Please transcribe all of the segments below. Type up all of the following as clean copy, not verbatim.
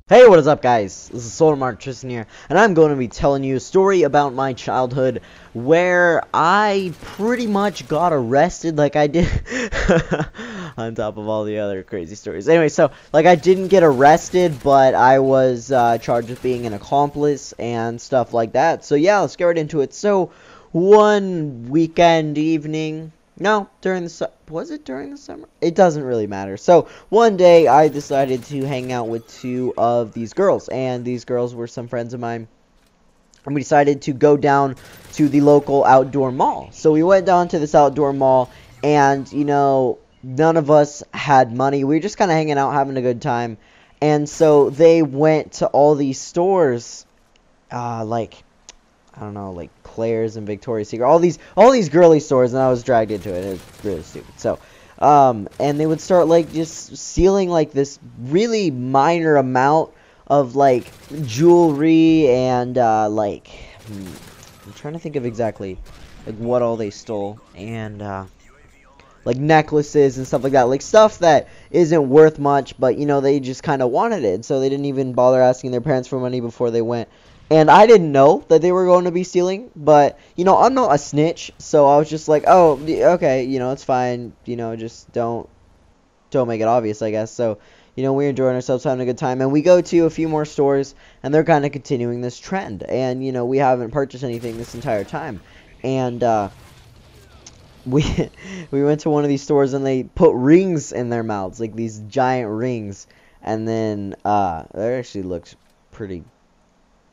Hey, what is up, guys? This is Solanum-Heart, Tristan here, and I'm going to be telling you a story about my childhood where I pretty much got arrested like I did on top of all the other crazy stories. Anyway, so, like, I didn't get arrested, but I was charged with being an accomplice and stuff like that. So, yeah, let's get right into it. So, one weekend evening... No, was it during the summer? It doesn't really matter. So, one day, I decided to hang out with two of these girls. And these girls were some friends of mine. And we decided to go down to the local outdoor mall. So, we went down to this outdoor mall. And, you know, none of us had money. We were just kind of hanging out, having a good time. And so, they went to all these stores, like... I don't know, like Claire's and Victoria's Secret, all these girly stores, and I was dragged into it. It was really stupid. So, and they would start like just stealing like this really minor amount of like jewelry and I'm trying to think of exactly like what all they stole, and like necklaces and stuff like that, like stuff that isn't worth much, but you know they just kind of wanted it, so they didn't even bother asking their parents for money before they went. And I didn't know that they were going to be stealing, but, you know, I'm not a snitch, so I was just like, oh, okay, you know, it's fine, you know, just don't make it obvious, I guess. So, you know, we're enjoying ourselves, having a good time, and we go to a few more stores, and they're kind of continuing this trend, and, you know, we haven't purchased anything this entire time, and, we went to one of these stores, and they put rings in their mouths, like these giant rings, and then, that actually looks pretty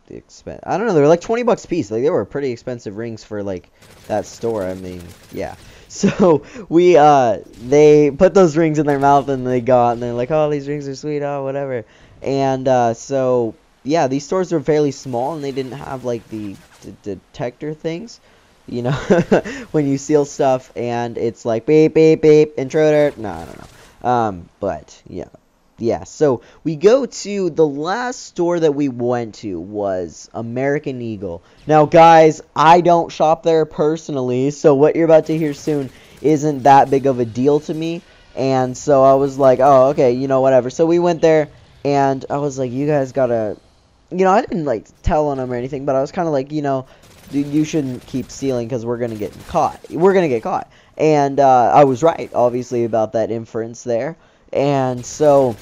I don't know, they were like 20 bucks a piece. Like, they were pretty expensive rings for like that store. I mean, yeah. So they put those rings in their mouth, and they go out, and they're like, oh, these rings are sweet, oh, whatever. And so yeah, these stores were fairly small, and they didn't have like the detector things, you know, when you steal stuff, and it's like beep beep beep, intruder. No, I don't know. But yeah, so we go to the last store that we went to was American Eagle. Now, guys, I don't shop there personally, so what you're about to hear soon isn't that big of a deal to me. And so I was like, oh, okay, you know, whatever. So we went there, and I was like, you guys gotta, you know, I didn't like tell on them or anything, but I was kind of like, you know, dude, you shouldn't keep stealing because we're gonna get caught. We're gonna get caught. And I was right, obviously, about that inference there. And so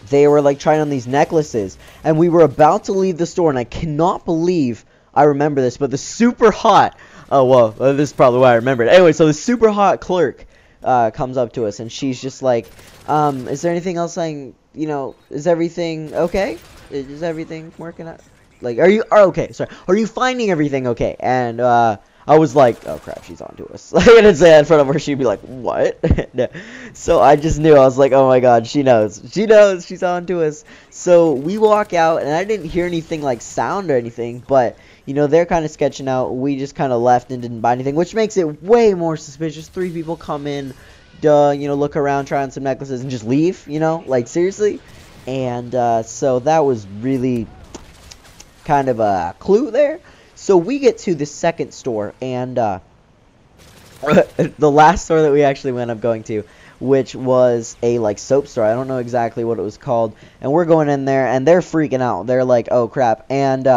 they were like trying on these necklaces, and we were about to leave the store, and I cannot believe I remember this, but the super hot, oh well, this is probably why I remember it. Anyway, so the super hot clerk comes up to us, and she's just like, is there anything else you know, is everything okay? Is everything working out? Like, are you finding everything okay? And I was like, oh crap, she's on to us. Like, I didn't say that in front of her, she'd be like, what? No. So I just knew, I was like, oh my god, she knows, she's on to us. So we walk out, and I didn't hear anything like sound or anything, but, you know, they're kind of sketching out. We just kind of left and didn't buy anything, which makes it way more suspicious. 3 people come in, you know, look around, try on some necklaces, and just leave, you know, like, seriously. And so that was really kind of a clue there. So we get to the second store, and the last store that we actually went up going to, which was a like soap store. I don't know exactly what it was called. And we're going in there, and they're freaking out. They're like, oh crap. And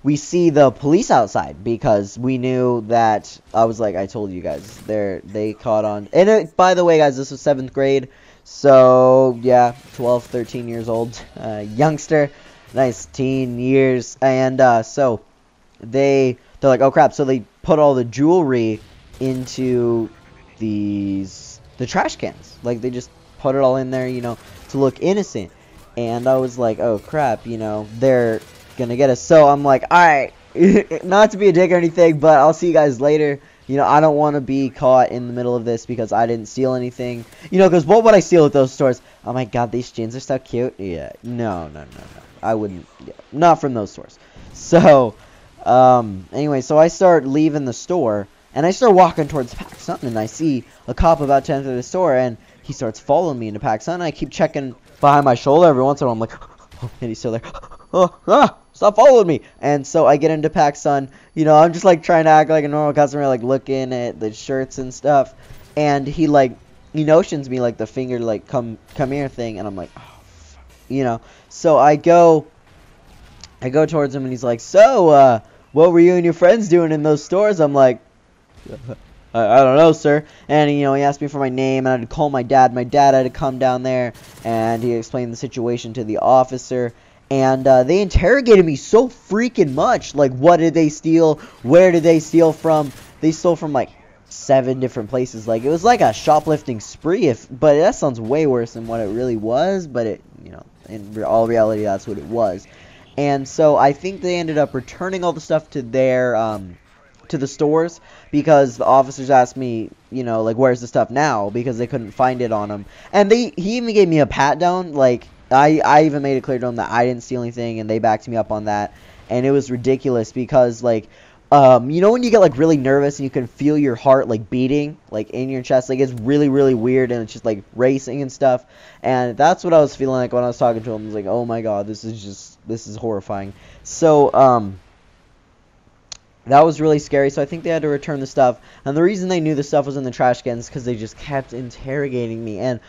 we see the police outside, because we knew that, I was like, I told you guys, they caught on. And by the way, guys, this was 7th grade. So yeah, 12, 13 years old, youngster, nice teen years. And so they're like, oh crap. So they put all the jewelry into the trash cans. Like, they just put it all in there, you know, to look innocent. And I was like, oh crap, you know, they're gonna get us. So I'm like, alright, not to be a dick or anything, but I'll see you guys later. You know, I don't want to be caught in the middle of this because I didn't steal anything. You know, because what would I steal at those stores? Oh my god, these jeans are so cute. Yeah, no. I wouldn't, yeah, not from those stores. So anyway, so I start leaving the store, and I start walking towards PacSun, and I see a cop about to enter the store, and he starts following me into PacSun, and I keep checking behind my shoulder every once in a while. I'm like, oh, and he's still there. Stop following me. And so I get into PacSun, you know, I'm just like trying to act like a normal customer, like looking at the shirts and stuff, and he notions me like the finger, like come here thing, and I'm like, oh, fuck. you know. So I go towards him, and he's like, so, what were you and your friends doing in those stores? I'm like, I don't know, sir. And, you know, he asked me for my name, and I had to call my dad. My dad had to come down there, and he explained the situation to the officer. And they interrogated me so freaking much. Like, what did they steal? Where did they steal from? They stole from, like, 7 different places. Like, it was like a shoplifting spree. But that sounds way worse than what it really was. But, it, you know, in all reality, that's what it was. And so I think they ended up returning all the stuff to their, to the stores, because the officers asked me, you know, like, where's the stuff now, because they couldn't find it on them. And he even gave me a pat down. Like, I even made it clear to them that I didn't steal anything, and they backed me up on that. And it was ridiculous because, like, you know when you get, like, really nervous and you can feel your heart, like, beating, like, in your chest? Like, it's really, really weird, and it's just, like, racing and stuff. And that's what I was feeling like when I was talking to him. I was like, oh my god, this is horrifying. So, that was really scary, so I think they had to return the stuff. And the reason they knew the stuff was in the trash cans is because they just kept interrogating me. And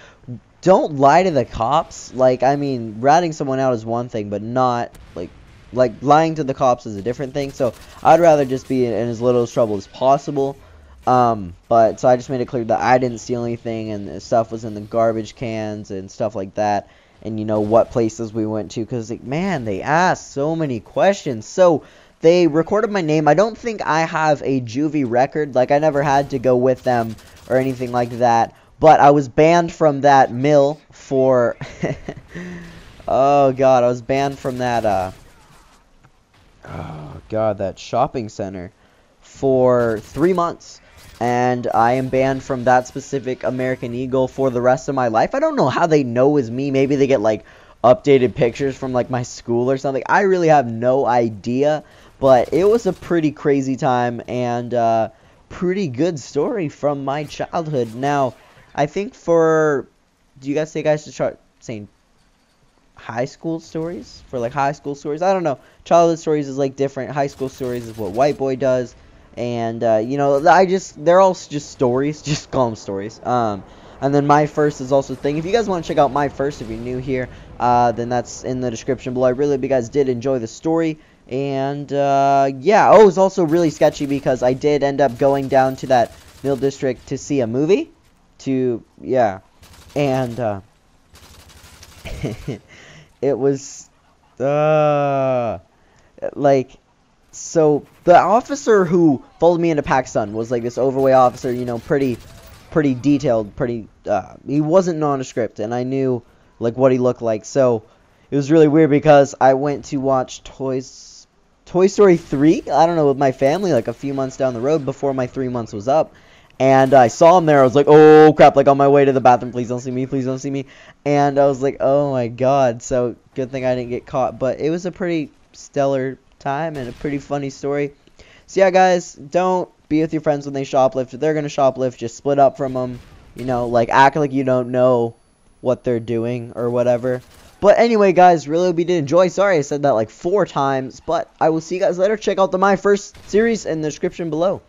don't lie to the cops. Like, I mean, ratting someone out is one thing, but not, like lying to the cops is a different thing. So I'd rather just be in as little trouble as possible. But so I just made it clear that I didn't steal anything, and the stuff was in the garbage cans and stuff like that. And, you know, what places we went to, because, like, man, they asked so many questions. So they recorded my name. I don't think I have a juvie record. Like, I never had to go with them or anything like that. But I was banned from that mill for... oh, God. I was banned from that, oh, God, that shopping center for 3 months. And I am banned from that specific American Eagle for the rest of my life. I don't know how they know it's me. Maybe they get, like, updated pictures from, like, my school or something. I really have no idea. But it was a pretty crazy time, and pretty good story from my childhood. Now, I think do you guys think I should start saying high school stories? For, like, high school stories? I don't know. Childhood stories is, like, different. High school stories is what White Boy does. And, you know, they're all just stories. Just call them stories. And then My First is also a thing. If you guys want to check out My First, if you're new here, then that's in the description below. I really hope you guys did enjoy the story. And, yeah. Oh, it was also really sketchy because I did end up going down to that Mill District to see a movie. Yeah. And, it was, like, so the officer who followed me into Pakistan was, like, this overweight officer, you know, pretty detailed, he wasn't nondescript, and I knew, like, what he looked like. So it was really weird because I went to watch Toy Story 3, I don't know, with my family, like, a few months down the road before my 3 months was up. And I saw him there. I was like, oh, crap, like, on my way to the bathroom. Please don't see me. Please don't see me. And I was like, oh, my God. So good thing I didn't get caught. But it was a pretty stellar time and a pretty funny story. So, yeah, guys, don't be with your friends when they shoplift. If they're going to shoplift, just split up from them. You know, like, act like you don't know what they're doing or whatever. But anyway, guys, really hope you did enjoy. Sorry I said that like 4 times. But I will see you guys later. Check out the My First series in the description below.